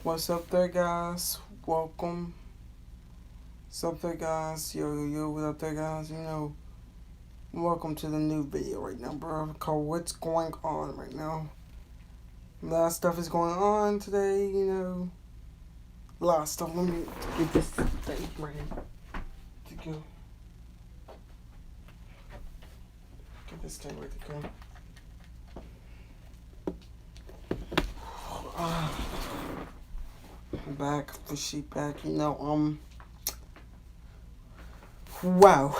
What's up there, guys? Welcome. What's up there, guys? Yo, what up there, guys? Welcome to the new video right now, bro. Called What's Going On right now. A lot of stuff is going on today, A lot of stuff. Let me get this thing ready to go. Get this thing ready to go. Back, the sheep back, Wow.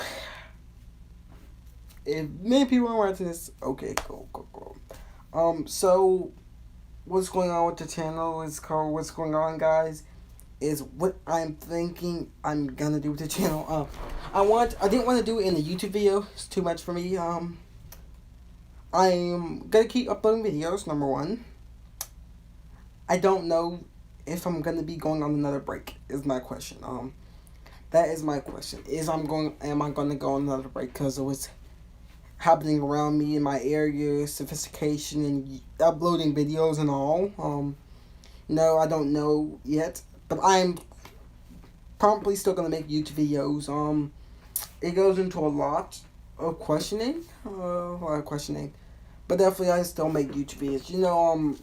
If many people are watching this, okay, cool. So what's going on with the channel is called What's Going On, guys, is what I'm thinking I'm gonna do with the channel. I didn't want to do it in a YouTube video. It's too much for me. I'm gonna keep uploading videos, number one. I don't know if I'm gonna be going on another break, is my question. That is my question. Am I gonna go on another break because of what's happening around me in my area, sophistication and uploading videos and all. No, I don't know yet, but I'm probably still gonna make YouTube videos. It goes into a lot of questioning, but definitely I still make YouTube videos.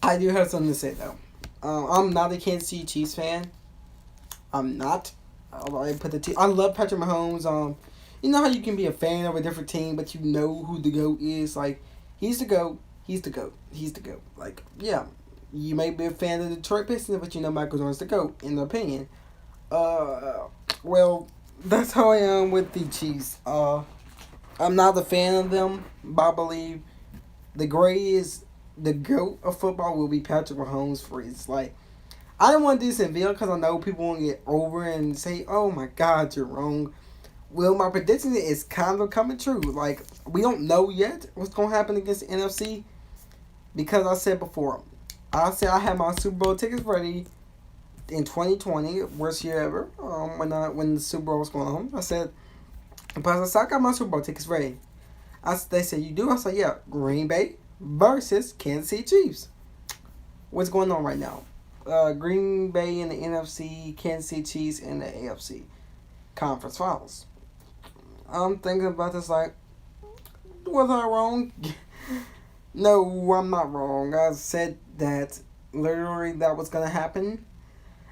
I do have something to say though. I'm not a Kansas City Chiefs fan. I'm not. I love Patrick Mahomes. You know how you can be a fan of a different team, but you know who the GOAT is? Like, he's the GOAT. He's the GOAT. He's the GOAT. Like, yeah. You may be a fan of the Detroit Pistons, but you know Michael Jordan's the GOAT, in the opinion. Well, that's how I am with the Chiefs. I'm not a fan of them, but I believe the GOAT of football will be Patrick Mahomes for his, like, I don't want to do this in video because I know people won't get over and say, oh my God, you're wrong. Well, my prediction is kind of coming true. Like, we don't know yet what's going to happen against the NFC because I said before, I had my Super Bowl tickets ready in 2020, worst year ever, when the Super Bowl was going on. I said, I got my Super Bowl tickets ready. They said, you do? I said, yeah, Green Bay versus Kansas City Chiefs. What's going on right now? Green Bay in the NFC, Kansas City Chiefs in the AFC Conference Finals. I'm thinking about this like, was I wrong? No, I'm not wrong. I said that literally that was going to happen.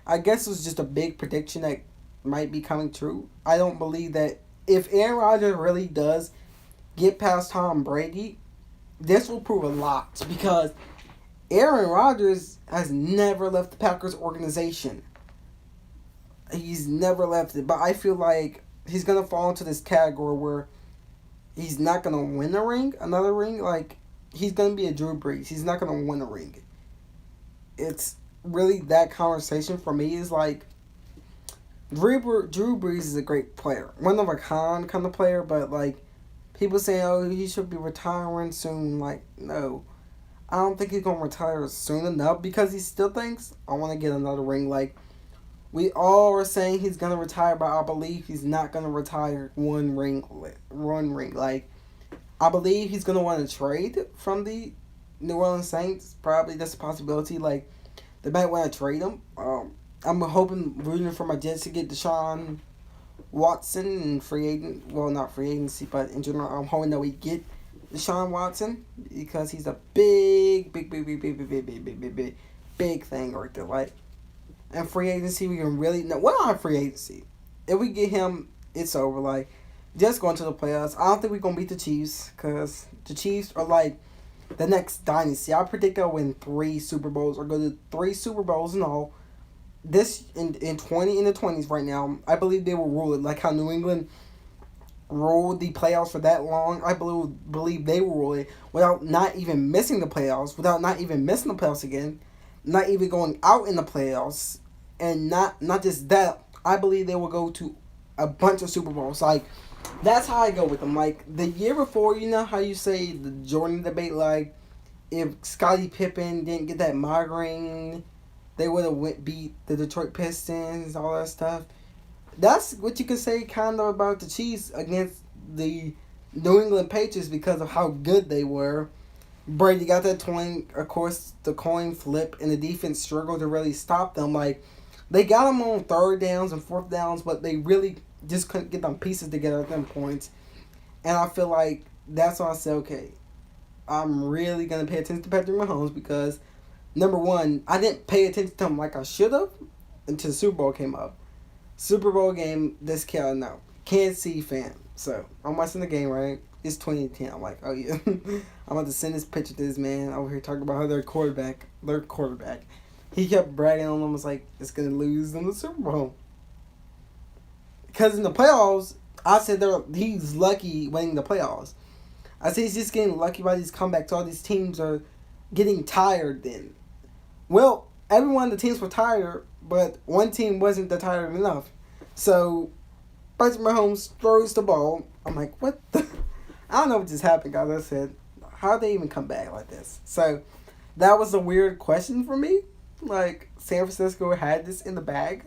I guess it was just a big prediction that might be coming true. I don't believe that if Aaron Rodgers really does get past Tom Brady, this will prove a lot because Aaron Rodgers has never left the Packers organization. He's never left it, but I feel like he's gonna fall into this category where he's not gonna win another ring. Like, he's gonna be a Drew Brees. He's not gonna win a ring. It's really that conversation for me is like Drew Brees is a great player, one of a kind of player, but like people say, oh, he should be retiring soon. Like, no. I don't think he's going to retire soon enough because he still thinks, I want to get another ring. Like, we all are saying he's going to retire, but I believe he's not going to retire one ring. Like, I believe he's going to want to trade from the New Orleans Saints. Probably that's a possibility. Like, they might want to trade him. I'm rooting for my Jets to get Deshaun Watson and free agent. Well, not free agency, but in general, I'm hoping that we get Deshaun Watson because he's a big thing right there. Like, and free agency, we can really not free agency. If we get him, it's over. Like, just going to the playoffs. I don't think we're gonna beat the Chiefs because the Chiefs are like the next dynasty. I predict they'll win 3 Super Bowls or go to 3 Super Bowls and all. This in the 20s right now. I believe they will rule it like how New England ruled the playoffs for that long. I believe they will rule it without not even missing the playoffs, without not even missing the playoffs again, not even going out in the playoffs, and not just that. I believe they will go to a bunch of Super Bowls. Like, that's how I go with them. Like, the year before, you know how you say the Jordan debate, like, if Scottie Pippen didn't get that migraine, they would have beat the Detroit Pistons, all that stuff. That's what you can say kind of about the Chiefs against the New England Patriots because of how good they were. Brady got that coin. Of course, the coin flip, and the defense struggled to really stop them. Like, they got them on third downs and fourth downs, but they really just couldn't get them pieces together at them points. And I feel like that's why I said, okay, I'm really gonna pay attention to Patrick Mahomes because number one, I didn't pay attention to him like I should have until the Super Bowl came up. Super Bowl game, this kid, no, Kansas City fan. So I'm watching the game, right? It's 2010. I'm like, oh yeah, I'm about to send this picture to this man over here talking about how their quarterback. He kept bragging on them, was like, it's gonna lose them the Super Bowl. Because in the playoffs, I said he's lucky winning the playoffs. I say he's just getting lucky by these comebacks. All these teams are getting tired then. Well, every one of the teams were tired, but one team wasn't that tired enough. So, Patrick Mahomes throws the ball. I'm like, what the? I don't know what just happened, guys. I said, how did they even come back like this? So, that was a weird question for me. Like, San Francisco had this in the bag,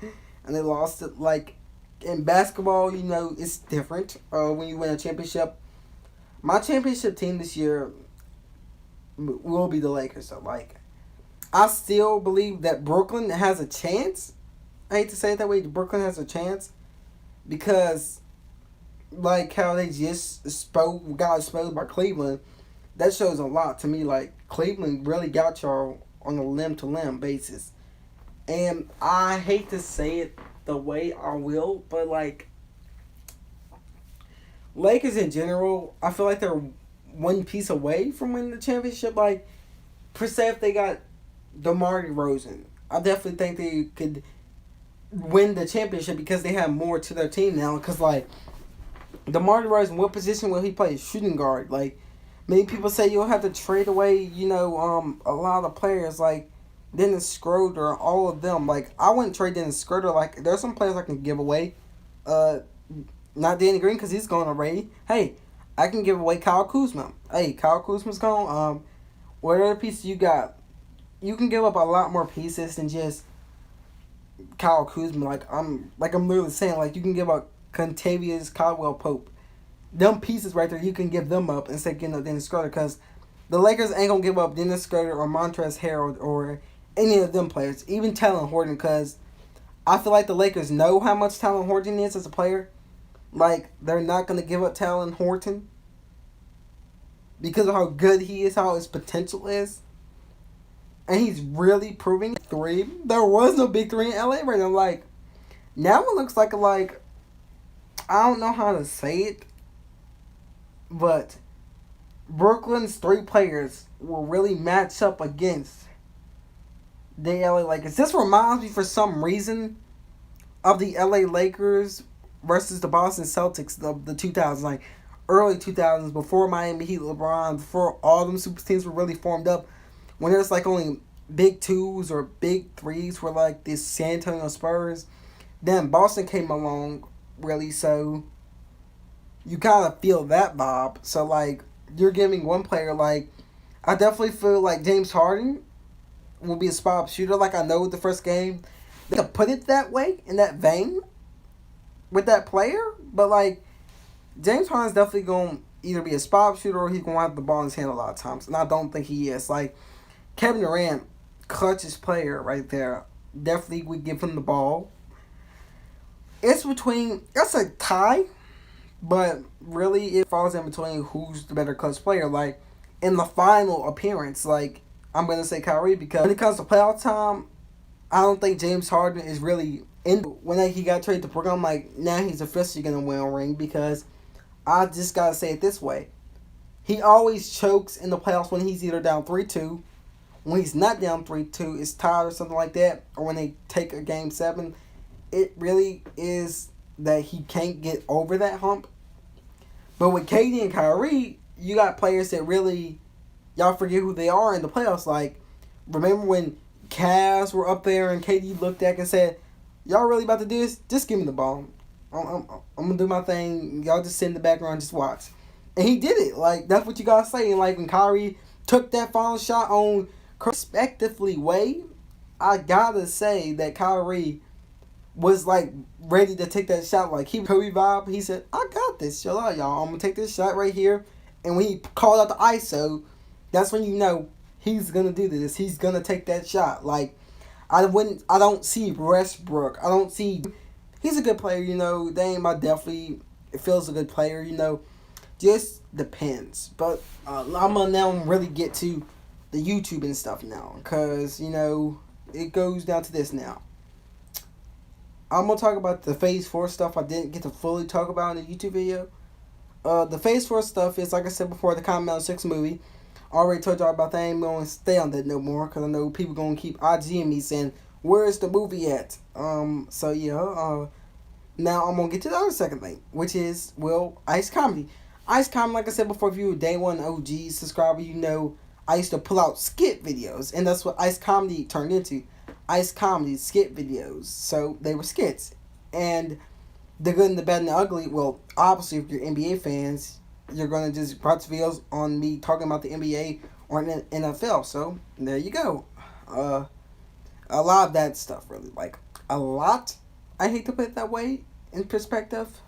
and they lost it. Like, in basketball, it's different when you win a championship. My championship team this year will be the Lakers. So, like, I still believe that Brooklyn has a chance. I hate to say it that way. Brooklyn has a chance because, like, how they just got exposed by Cleveland. That shows a lot to me. Like, Cleveland really got y'all on a limb-to-limb basis. And I hate to say it the way I will, but, like, Lakers in general, I feel like they're one piece away from winning the championship. Like, per se, if they got DeMar DeRozan, I definitely think they could win the championship because they have more to their team now. Because, like, DeMar DeRozan, what position will he play? Shooting guard. Like, many people say you'll have to trade away, a lot of players like Dennis Schroeder, all of them. Like, I wouldn't trade Dennis Schroeder. Like, there's some players I can give away. Not Danny Green because he's going already. Hey, I can give away Kyle Kuzma. Hey, Kyle Kuzma's gone. What other pieces you got? You can give up a lot more pieces than just Kyle Kuzma. Like I'm literally saying, like, you can give up Contavious Caldwell Pope. Them pieces right there, you can give them up instead of getting up Dennis Schroeder because the Lakers ain't gonna give up Dennis Schroeder or Montrezl Harrell or any of them players, even Talon Horton, because I feel like the Lakers know how much Talon Horton is as a player. Like, they're not going to give up Talon Horton because of how good he is, how his potential is. And he's really proving three. There was no big three in LA right now. Like, now it looks like, I don't know how to say it, but Brooklyn's three players will really match up against the LA Lakers. This reminds me, for some reason, of the LA Lakers versus the Boston Celtics of the 2000s, like early 2000s, before Miami Heat, LeBron, before all them super teams were really formed up, when there's like only big twos or big threes for like this San Antonio Spurs. Then Boston came along, really, so you kind of feel that vibe. So, like, you're giving one player, like, I definitely feel like James Harden will be a spot-up shooter. Like, I know with the first game, they could put it that way, in that vein, with that player, but, like, James Harden's definitely going to either be a spot shooter or he's going to have the ball in his hand a lot of times, and I don't think he is. Like, Kevin Durant, clutchest player right there, definitely would give him the ball. It's a tie, but really it falls in between who's the better clutch player. Like, in the final appearance, like, I'm going to say Kyrie, because when it comes to playoff time, I don't think James Harden is really in. When he got traded to Brooklyn, I'm like, now he's officially going to win a ring, because I just got to say it this way. He always chokes in the playoffs when he's either down 3-2. When he's not down 3-2, it's tied or something like that. Or when they take a game 7. It really is that he can't get over that hump. But with KD and Kyrie, you got players that really, y'all forget who they are in the playoffs. Like, remember when Cavs were up there and KD looked at and said, y'all really about to do this? Just give me the ball. I'm going to do my thing. Y'all just sit in the background and just watch. And he did it. Like, that's what you got to say. And, like, when Kyrie took that final shot on respectively way, I got to say that Kyrie was, like, ready to take that shot. Like, he Kobe vibe. He said, I got this. Chill out, y'all. I'm going to take this shot right here. And when he called out the ISO, That's when you know he's gonna do this. He's gonna take that shot. Like I don't see Westbrook. I don't see. He's a good player. Dame, I definitely feels a good player. Just depends. But I'm gonna now really get to the YouTube and stuff now, cause it goes down to this now. I'm gonna talk about the Phase 4 stuff I didn't get to fully talk about in the YouTube video. The Phase 4 stuff is, like I said before, the Common Metal 6 movie. I already told y'all about that. I ain't going to stay on that no more because I know people going to keep IGing me saying, where's the movie at? So, yeah. Now, I'm going to get to the other second thing, which is, Ice Comedy. Ice Comedy, like I said before, if you were a Day 1 OG subscriber, I used to pull out skit videos, and that's what Ice Comedy turned into. Ice Comedy skit videos. So, they were skits. And the good and the bad and the ugly, obviously, if you're NBA fans, you're going to just watch videos on me talking about the NBA or NFL. So, there you go. A lot of that stuff, really. Like, a lot. I hate to put it that way in perspective.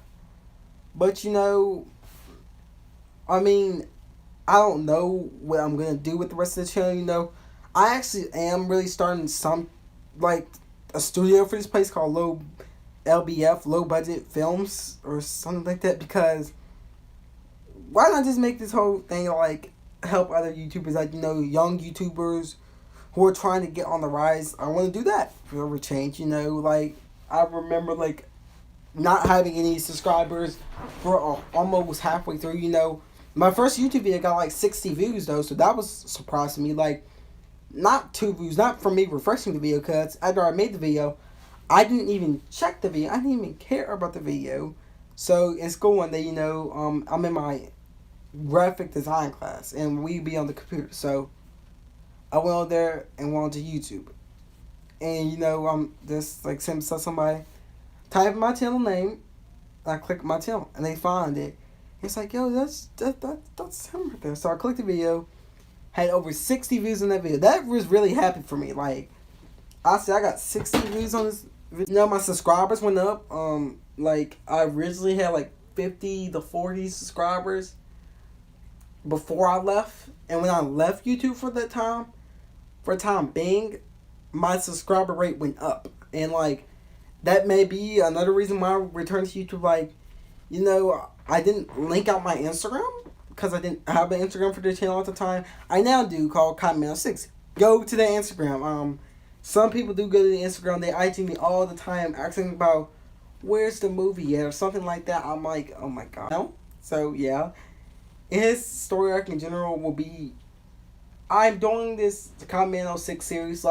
But, I mean, I don't know what I'm going to do with the rest of the channel, I actually am really starting a studio for this place called LBF, Low Budget Films, or something like that, because why not just make this whole thing, help other YouTubers, young YouTubers who are trying to get on the rise. I want to do that for a change, I remember, not having any subscribers for almost halfway through, My first YouTube video got, 60 views, though, so that was surprising me, not 2 views, not for me refreshing the video, because after I made the video, I didn't even check the video. I didn't even care about the video. So, in school one day, I'm in my graphic design class, and we be on the computer. So, I went on there and went on to YouTube. And, I'm just, somebody type my channel name, I click my channel, and they find it. It's like, yo, that's him right there. So, I clicked the video, had over 60 views on that video. That was really happy for me. I said I got 60 views on this. My subscribers went up. I originally had 50 to 40 subscribers before I left, and when I left YouTube for the time being, my subscriber rate went up, and that may be another reason why I returned to YouTube. I didn't link out my Instagram because I didn't have an Instagram for the channel at the time. I now do, called Common Metal 6. Go to the Instagram. Some people do go to the Instagram. They IG me all the time asking about where's the movie at or something like that. I'm like, oh my god. No? So, yeah. His story arc in general will be... I'm doing this Common Metal 6 series,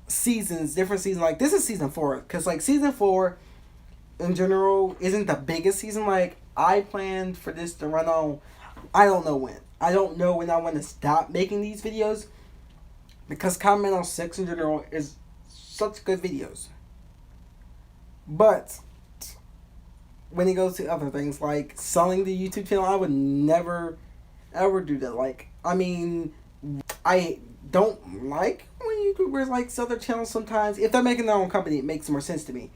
seasons, different seasons. This is season 4. Because, season 4, in general, isn't the biggest season. I planned for this to run on... I don't know when. I don't know when I want to stop making these videos. Because Common Metal 6 in general is such good videos. But when it goes to other things like selling the YouTube channel, I would never ever do that. I don't like when YouTubers sell their channels sometimes. If they're making their own company, it makes more sense to me.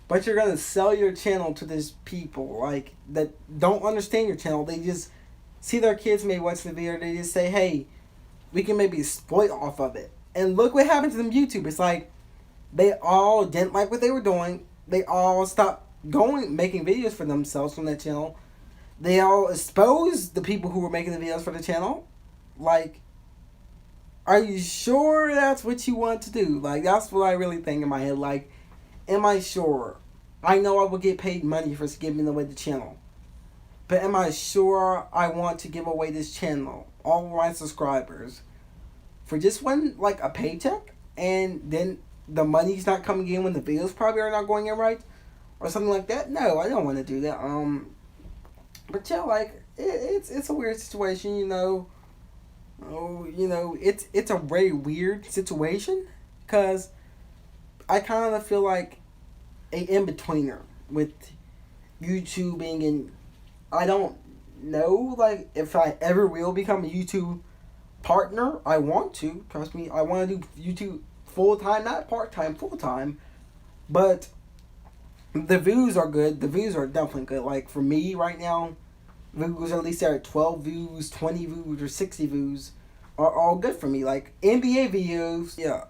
But you're gonna sell your channel to these people that don't understand your channel. They just see their kids may watch the video. They just say, hey, we can maybe exploit off of it. And look what happened to them YouTubers. They all didn't like what they were doing. They all stopped making videos for themselves from that channel. They all exposed the people who were making the videos for the channel. Are you sure that's what you want to do? That's what I really think in my head. Am I sure? I know I will get paid money for giving away the channel. But am I sure I want to give away this channel, all my subscribers, for just a paycheck? And then the money's not coming in when the videos probably are not going in right? Or something like that? No, I don't want to do that. But yeah, it's a weird situation, it's a very weird situation. Because I kind of feel like a in-betweener with YouTubing, and I don't know, if I ever will become a YouTube partner. I want to. Trust me, I want to do YouTube full-time, not part-time, full-time. But the views are good. The views are definitely good. For me right now, views are at least at 12 views, 20 views, or 60 views are all good for me. Like NBA videos, yeah.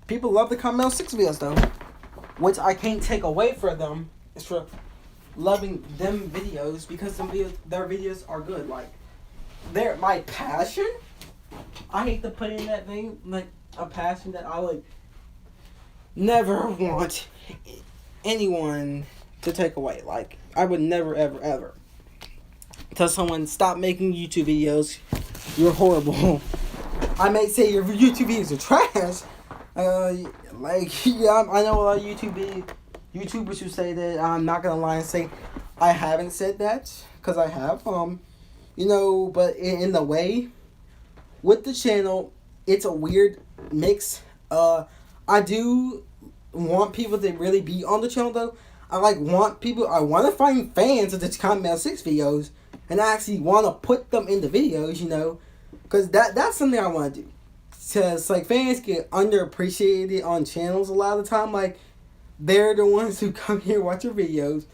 People love the Carmel 6 videos though, which I can't take away from them. It's for loving them videos because their videos are good. Like they're my passion. I hate to put in that thing, like a passion that I would never want anyone to take away. Like I would never ever ever tell someone stop making YouTube videos. You're horrible. I may say your YouTube videos are trash. Yeah, I know a lot of YouTubers who say that. I'm not gonna lie and say I haven't said that because I have. But in the way with the channel, it's a weird mix. I do want people to really be on the channel though. I want people. I want to find fans of the Combat 6 videos, and I actually want to put them in the videos. Because that's something I want to do. Because like fans get underappreciated on channels a lot of the time. Like they're the ones who come here watch your videos.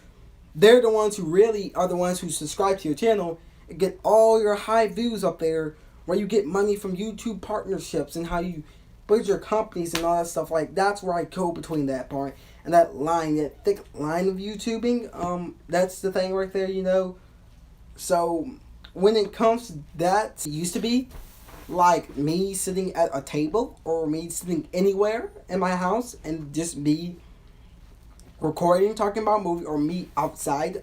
They're the ones who really are the ones who subscribe to your channel and get all your high views up there, where you get money from YouTube partnerships and how you build your companies and all that stuff. Like that's where I go between that part and that line, that thick line of YouTubing. That's the thing right there. So when it comes to that, it used to be like me sitting at a table or me sitting anywhere in my house and just me recording, talking about a movie, or me outside.